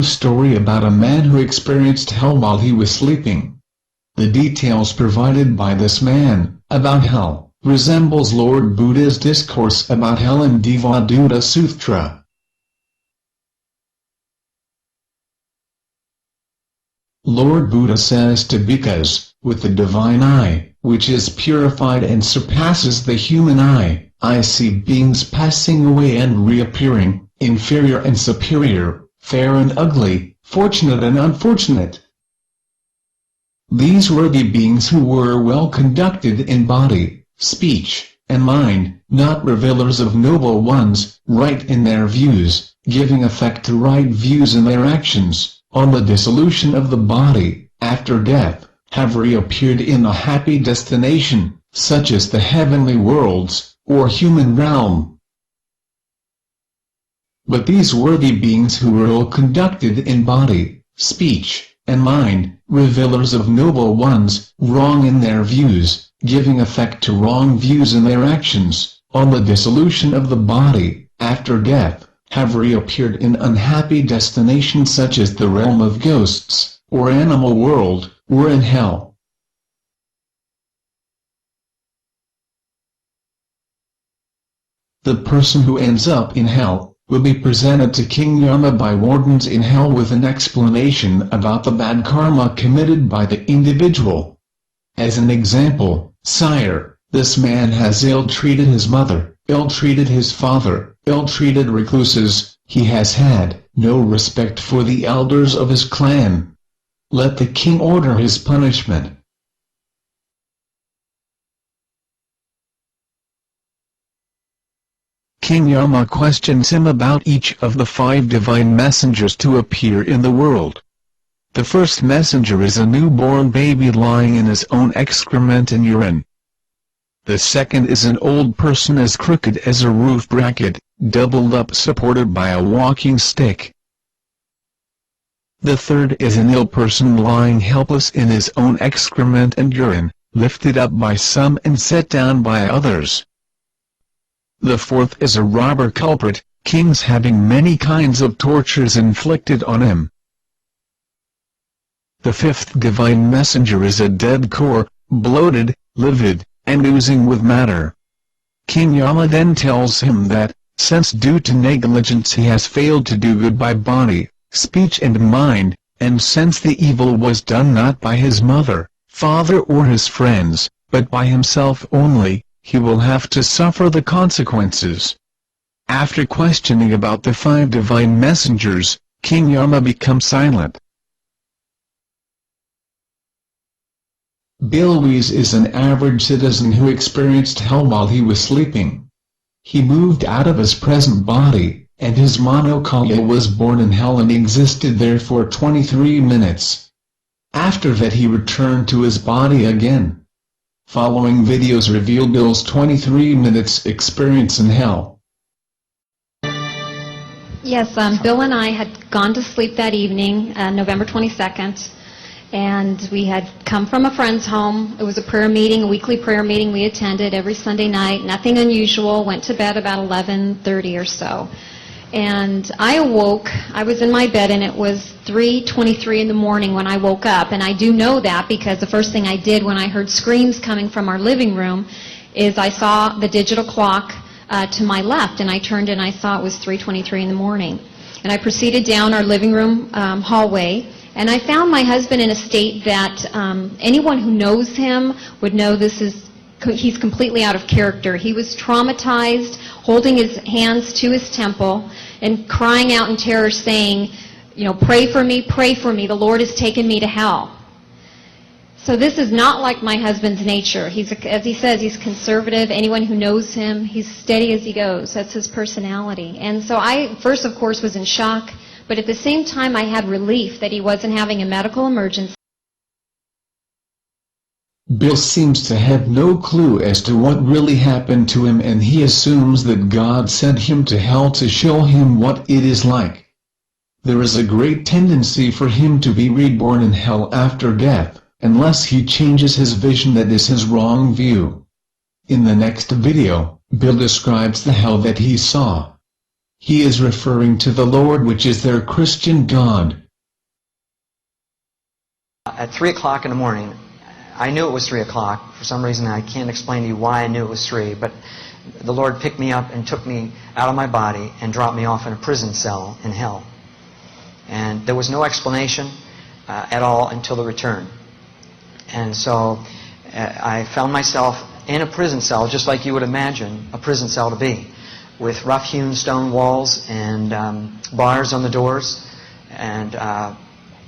story about a man who experienced hell while he was sleeping. The details provided by this man, about hell, resembles Lord Buddha's discourse about hell in Devadatta Sutra. Lord Buddha says to bhikkhus, with the divine eye, which is purified and surpasses the human eye, I see beings passing away and reappearing, inferior and superior, fair and ugly, fortunate and unfortunate. These were the beings who were well conducted in body, speech, and mind, not revilers of noble ones, right in their views, giving effect to right views in their actions, on the dissolution of the body, after death, have reappeared in a happy destination, such as the heavenly worlds, or human realm. But these worthy beings who were well conducted in body, speech, and mind, revilers of noble ones, wrong in their views, giving effect to wrong views in their actions, on the dissolution of the body, after death, have reappeared in unhappy destinations such as the realm of ghosts, or animal world, or in hell. The person who ends up in hell will be presented to King Yama by wardens in hell with an explanation about the bad karma committed by the individual. As an example, sire, this man has ill-treated his mother, ill-treated his father, ill-treated recluses, he has had no respect for the elders of his clan. Let the king order his punishment. King Yama questions him about each of the 5 divine messengers to appear in the world. The first messenger is a newborn baby lying in his own excrement and urine. The second is an old person as crooked as a roof bracket, doubled up supported by a walking stick. The third is an ill person lying helpless in his own excrement and urine, lifted up by some and set down by others. The fourth is a robber culprit, kings having many kinds of tortures inflicted on him. The fifth divine messenger is a dead core, bloated, livid, and oozing with matter. King Yama then tells him that, since due to negligence he has failed to do good by body, speech and mind, and since the evil was done not by his mother, father or his friends, but by himself only, he will have to suffer the consequences. After questioning about the 5 divine messengers, King Yama becomes silent. Wiese is an average citizen who experienced hell while he was sleeping. He moved out of his present body, and his monokaya was born in hell and existed there for 23 minutes. After that he returned to his body again. Following videos reveal Bill's 23 minutes experience in hell. Yes, Bill and I had gone to sleep that evening, November 22nd, and we had come from a friend's home. It was a prayer meeting, a weekly prayer meeting we attended every Sunday night, nothing unusual, went to bed about 11:30 or so. And I awoke, I was in my bed and it was 3:23 in the morning when I woke up, and I do know that because the first thing I did when I heard screams coming from our living room is I saw the digital clock to my left, and I turned and I saw it was 3:23 in the morning. And I proceeded down our living room hallway, and I found my husband in a state that anyone who knows him would know he's completely out of character. He was traumatized, holding his hands to his temple and crying out in terror saying, you know, pray for me, the Lord has taken me to hell. So this is not like my husband's nature. As he says, he's conservative. Anyone who knows him, he's steady as he goes. That's his personality. And so I first, of course, was in shock, but at the same time I had relief that he wasn't having a medical emergency. Bill seems to have no clue as to what really happened to him, and he assumes that God sent him to hell to show him what it is like. There is a great tendency for him to be reborn in hell after death, unless he changes his vision. That is his wrong view. In the next video, Bill describes the hell that he saw. He is referring to the Lord, which is their Christian God. At 3 o'clock in the morning, I knew it was 3 o'clock. For some reason, I can't explain to you why I knew it was 3, but the Lord picked me up and took me out of my body and dropped me off in a prison cell in hell. And there was no explanation at all until the return. And so I found myself in a prison cell, just like you would imagine a prison cell to be, with rough-hewn stone walls and bars on the doors. And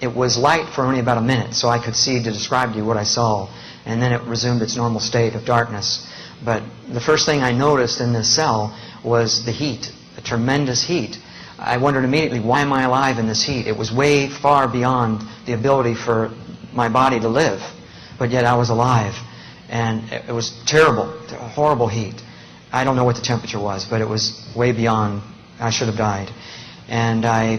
it was light for only about a minute, so I could see to describe to you what I saw. And then it resumed its normal state of darkness. But the first thing I noticed in this cell was the heat, the tremendous heat. I wondered immediately, why am I alive in this heat? It was way far beyond the ability for my body to live, but yet I was alive. And it was terrible, horrible heat. I don't know what the temperature was, but it was way beyond, I should have died. And I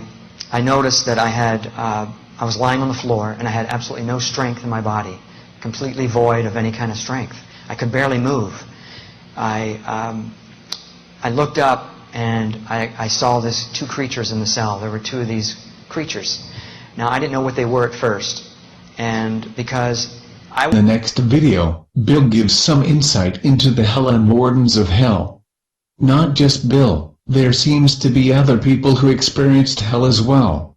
noticed that I was lying on the floor and I had absolutely no strength in my body, completely void of any kind of strength. I could barely move. I looked up and I saw these two creatures in the cell. There were two of these creatures. Now, I didn't know what they were at first. And because In the next video, Bill gives some insight into the Helen wardens of hell. Not just Bill, there seems to be other people who experienced hell as well.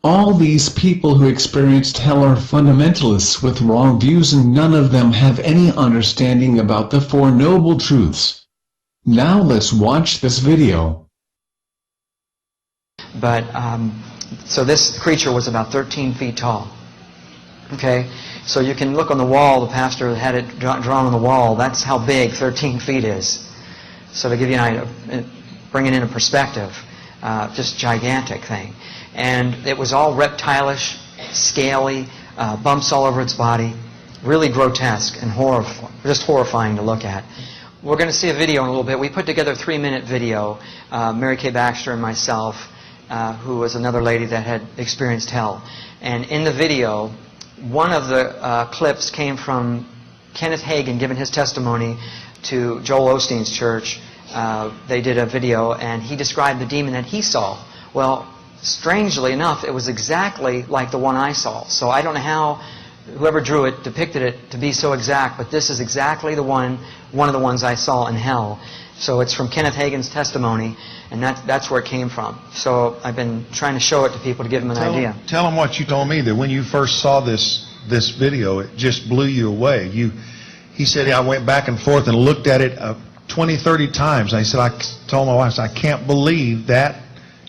All these people who experienced hell are fundamentalists with wrong views, and none of them have any understanding about the Four Noble Truths. Now let's watch this video. But, so this creature was about 13 feet tall. Okay? So you can look on the wall, the pastor had it drawn on the wall. That's how big 13 feet is. So to give you an idea, bring it into perspective, just gigantic thing. And it was all reptilish, scaly, bumps all over its body, really grotesque and just horrifying to look at. We're going to see a video in a little bit. We put together a 3-minute video, Mary Kay Baxter and myself, who was another lady that had experienced hell. And in the video, one of the clips came from Kenneth Hagin giving his testimony to Joel Osteen's church. They did a video, and he described the demon that he saw. Well, strangely enough, it was exactly like the one I saw. So I don't know how whoever drew it depicted it to be so exact, but this is exactly the one of the ones I saw in hell. So it's from Kenneth Hagin's testimony, and that's where it came from. So I've been trying to show it to people to give them an idea. Tell them what you told me, that when you first saw this video, it just blew you away. He said, I went back and forth and looked at it 20, 30 times. I said, I told my wife, I can't believe that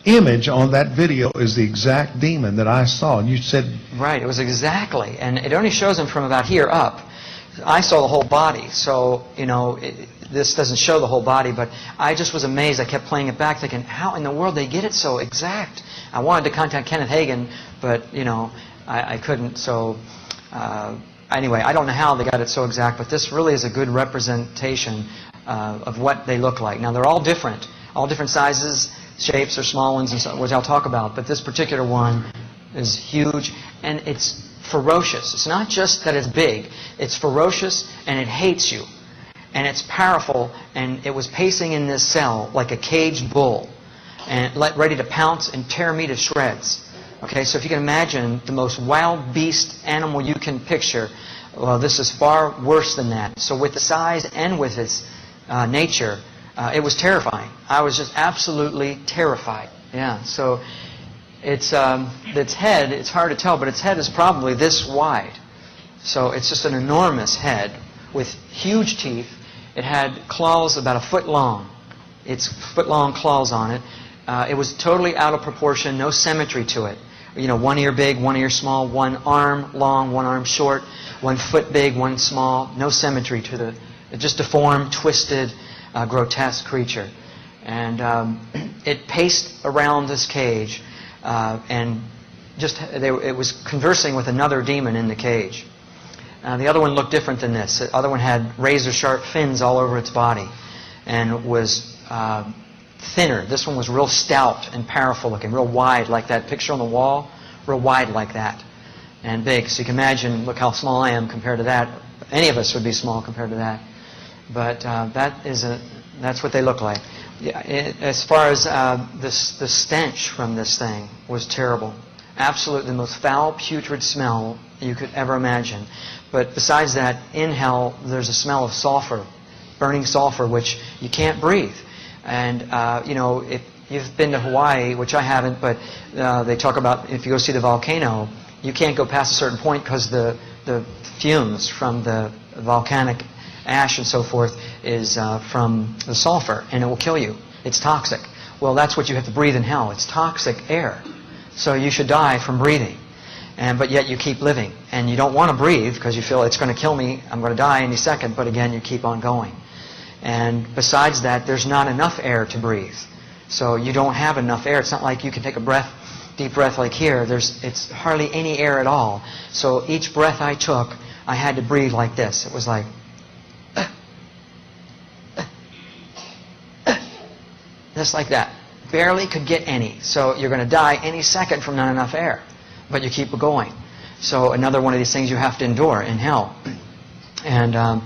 image on that video is the exact demon that I saw. And you said... Right, it was exactly. And it only shows him from about here up. I saw the whole body, so, you know, this doesn't show the whole body, but I just was amazed. I kept playing it back thinking, how in the world they get it so exact? I wanted to contact Kenneth Hagin, but, you know, I couldn't. So, anyway, I don't know how they got it so exact, but this really is a good representation of what they look like. Now, they're all different sizes, shapes, or small ones, and so, which I'll talk about, but this particular one is huge, and it's ferocious. It's not just that it's big, it's ferocious, and it hates you. And it's powerful, and it was pacing in this cell like a caged bull, and ready to pounce and tear me to shreds. Okay, so if you can imagine the most wild beast animal you can picture, well, this is far worse than that. So with the size and with its nature, it was terrifying. I was just absolutely terrified. Yeah, so its head, it's hard to tell, but its head is probably this wide. So it's just an enormous head with huge teeth. It had claws about a foot long. It's foot-long claws on it. It was totally out of proportion, no symmetry to it. You know, one ear big, one ear small, one arm long, one arm short, one foot big, one small. No symmetry to the just deformed, twisted, grotesque creature. And it paced around this cage, and it was conversing with another demon in the cage. The other one looked different than this. The other one had razor-sharp fins all over its body and was thinner. This one was real stout and powerful looking, real wide like that picture on the wall, real wide like that, and big. So you can imagine, look how small I am compared to that. Any of us would be small compared to that. But that is That's what they look like. Yeah, as far as the stench from this thing was terrible. Absolutely the most foul, putrid smell you could ever imagine. But besides that, in hell, there's a smell of sulfur, burning sulfur, which you can't breathe. And, if you've been to Hawaii, which I haven't, but they talk about if you go see the volcano, you can't go past a certain point because the fumes from the volcanic ash and so forth is from the sulfur, and it will kill you. It's toxic. Well, that's what you have to breathe in hell. It's toxic air. So you should die from breathing. But yet you keep living. And you don't want to breathe because you feel it's going to kill me, I'm going to die any second, but again, you keep on going. And besides that, there's not enough air to breathe. So you don't have enough air. It's not like you can take a breath, deep breath like here. It's hardly any air at all. So each breath I took, I had to breathe like this. It was like, just like that. Barely could get any. So you're going to die any second from not enough air. But you keep going. So another one of these things you have to endure in hell. And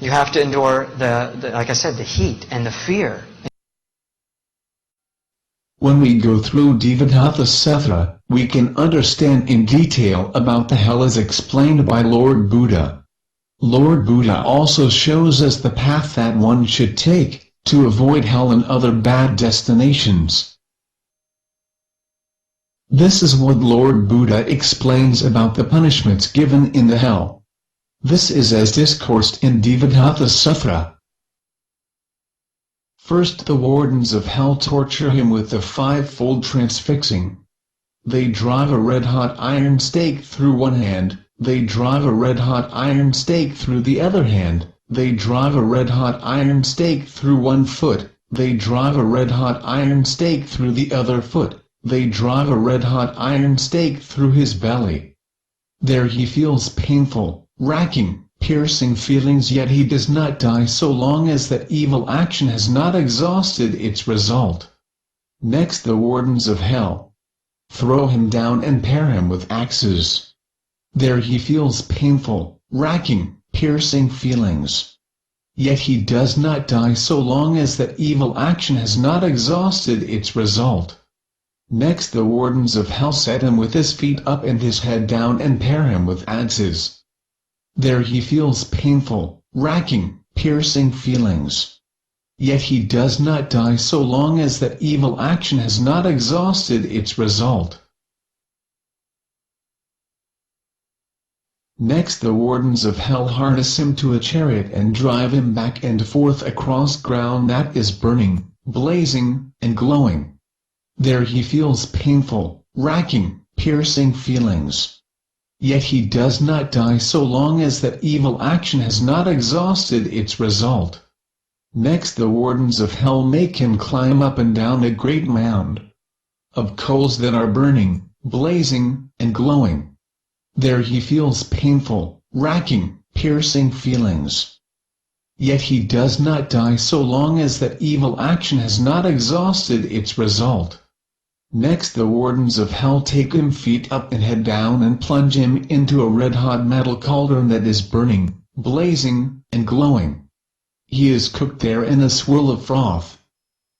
you have to endure, like I said, the heat and the fear. When we go through Devadatta Sutra, we can understand in detail about the hell as explained by Lord Buddha. Lord Buddha also shows us the path that one should take to avoid hell and other bad destinations. This is what Lord Buddha explains about the punishments given in the hell. This is as discoursed in Devadatta Sutra. First, the wardens of hell torture him with the fivefold transfixing. They drive a red-hot iron stake through one hand, they drive a red-hot iron stake through the other hand, they drive a red-hot iron stake through one foot, they drive a red-hot iron stake through the other foot, they drive a red-hot iron stake through his belly. There he feels painful, racking, piercing feelings, yet he does not die so long as that evil action has not exhausted its result. Next, the wardens of hell throw him down and pare him with axes. There he feels painful, racking, piercing feelings. Yet he does not die so long as that evil action has not exhausted its result. Next, the wardens of hell set him with his feet up and his head down and pare him with adzes. There he feels painful, racking, piercing feelings. Yet he does not die so long as that evil action has not exhausted its result. Next, the wardens of hell harness him to a chariot and drive him back and forth across ground that is burning, blazing, and glowing. There he feels painful, racking, piercing feelings. Yet he does not die so long as that evil action has not exhausted its result. Next, the wardens of hell make him climb up and down a great mound of coals that are burning, blazing, and glowing. There he feels painful, racking, piercing feelings. Yet he does not die so long as that evil action has not exhausted its result. Next, the wardens of hell take him feet up and head down and plunge him into a red-hot metal cauldron that is burning, blazing, and glowing. He is cooked there in a swirl of froth.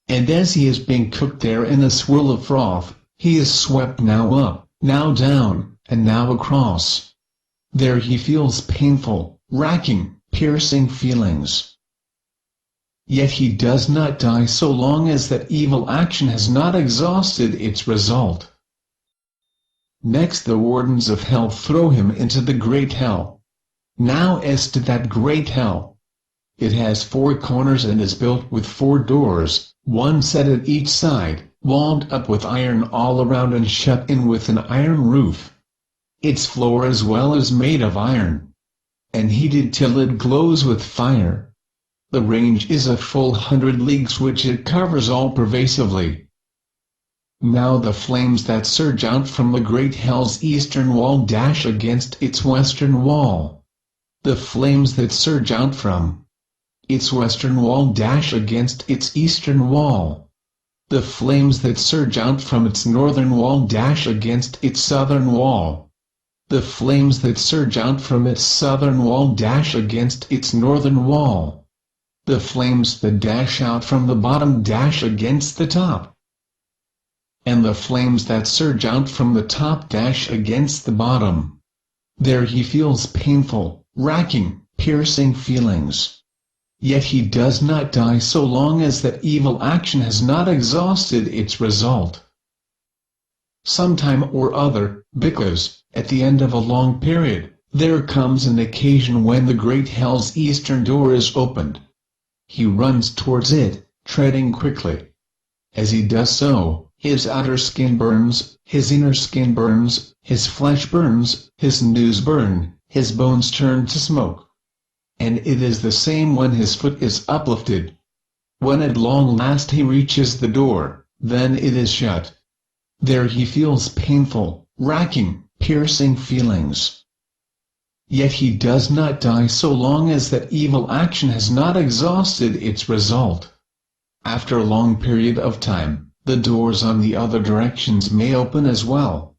And as he is being cooked there in a swirl of froth, he is swept now up, now down, and now across. There he feels painful, racking, piercing feelings. Yet he does not die so long as that evil action has not exhausted its result. Next, the wardens of hell throw him into the great hell. Now as to that great hell. It has 4 corners and is built with 4 doors, one set at each side, walled up with iron all around and shut in with an iron roof. Its floor as well is made of iron, and heated till it glows with fire. The range is a full 100 leagues which it covers all pervasively. Now the flames that surge out from the great hell's eastern wall dash against its western wall. The flames that surge out from its western wall dash against its eastern wall. The flames that surge out from its northern wall dash against its southern wall. The flames that surge out from its southern wall dash against its northern wall. The flames that dash out from the bottom dash against the top, and the flames that surge out from the top dash against the bottom. There he feels painful, racking, piercing feelings. Yet he does not die so long as that evil action has not exhausted its result. Sometime or other, because, at the end of a long period, there comes an occasion when the great hell's eastern door is opened. He runs towards it, treading quickly. As he does so, his outer skin burns, his inner skin burns, his flesh burns, his sinews burn, his bones turn to smoke. And it is the same when his foot is uplifted. When at long last he reaches the door, then it is shut. There he feels painful, racking, piercing feelings. Yet he does not die so long as that evil action has not exhausted its result. After a long period of time, the doors on the other directions may open as well.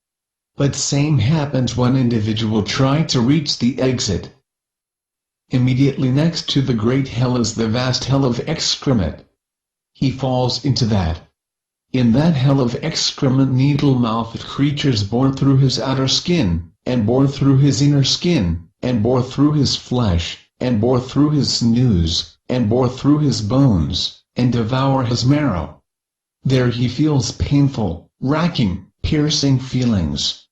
But same happens when individual try to reach the exit. Immediately next to the great hell is the vast hell of excrement. He falls into that. In that hell of excrement needle-mouthed creatures bore through his outer skin, and bore through his inner skin, and bore through his flesh, and bore through his sinews, and bore through his bones, and devour his marrow. There he feels painful, racking, piercing feelings.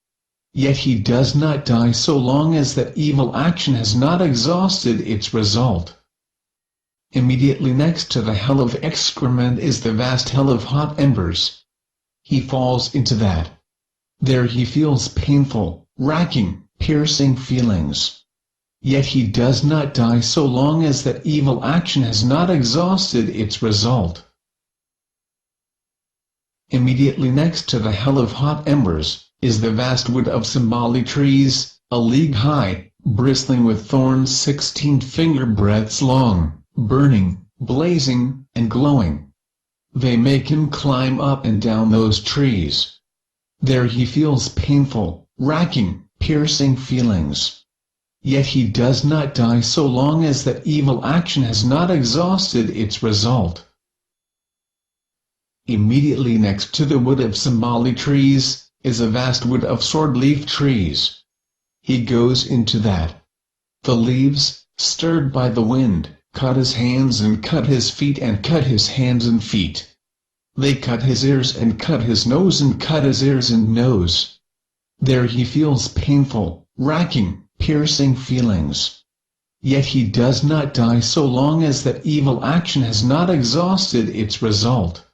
Yet he does not die so long as that evil action has not exhausted its result. Immediately next to the hell of excrement is the vast hell of hot embers. He falls into that. There he feels painful, racking, piercing feelings. Yet he does not die so long as that evil action has not exhausted its result. Immediately next to the hell of hot embers is the vast wood of Simbali trees, a league high, bristling with thorns 16 finger breadths long, burning, blazing, and glowing. They make him climb up and down those trees. There he feels painful, racking, piercing feelings. Yet he does not die so long as that evil action has not exhausted its result. Immediately next to the wood of Simbali trees is a vast wood of sword-leaf trees. He goes into that. The leaves, stirred by the wind, cut his hands and cut his feet and cut his hands and feet. They cut his ears and cut his nose and cut his ears and nose. There he feels painful, racking, piercing feelings. Yet he does not die so long as that evil action has not exhausted its result.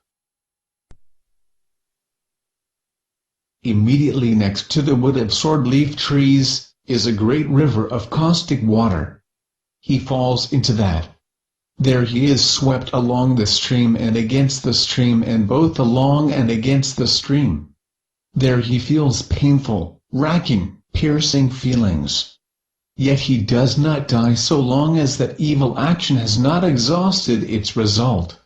Immediately next to the wood of sword-leaf trees is a great river of caustic water. He falls into that. There he is swept along the stream and against the stream and both along and against the stream. There he feels painful, racking, piercing feelings. Yet he does not die so long as that evil action has not exhausted its result.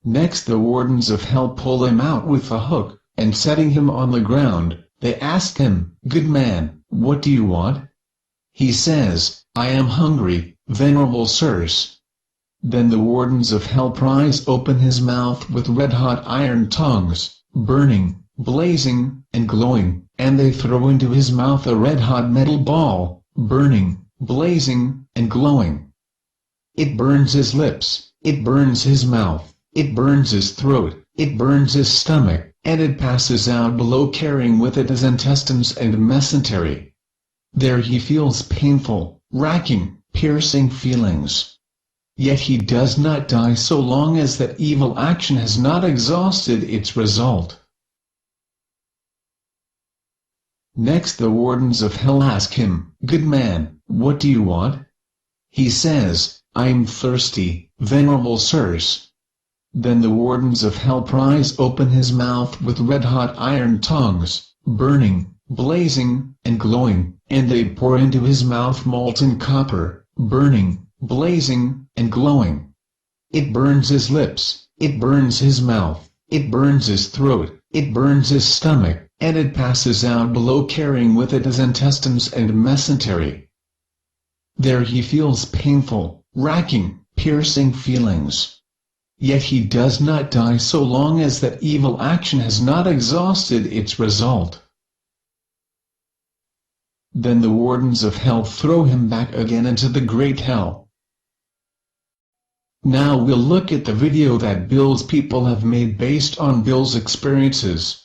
Next the wardens of hell pull him out with a hook, and setting him on the ground, they ask him, "Good man, what do you want?" He says, "I am hungry, venerable sirs." Then the wardens of hell prise open his mouth with red-hot iron tongues, burning, blazing, and glowing, and they throw into his mouth a red-hot metal ball, burning, blazing, and glowing. It burns his lips, it burns his mouth, it burns his throat, it burns his stomach, and it passes out below carrying with it his intestines and mesentery. There he feels painful, racking, piercing feelings. Yet he does not die so long as that evil action has not exhausted its result. Next the wardens of hell ask him, "Good man, what do you want?" He says, "I am thirsty, venerable sirs." Then the wardens of hell prise open his mouth with red-hot iron tongues, burning, blazing, and glowing, and they pour into his mouth molten copper, burning, blazing, and glowing. It burns his lips, it burns his mouth, it burns his throat, it burns his stomach, and it passes out below carrying with it his intestines and mesentery. There he feels painful, racking, piercing feelings. Yet he does not die so long as that evil action has not exhausted its result. Then the wardens of hell throw him back again into the great hell. Now we'll look at the video that Bill's people have made based on Bill's experiences.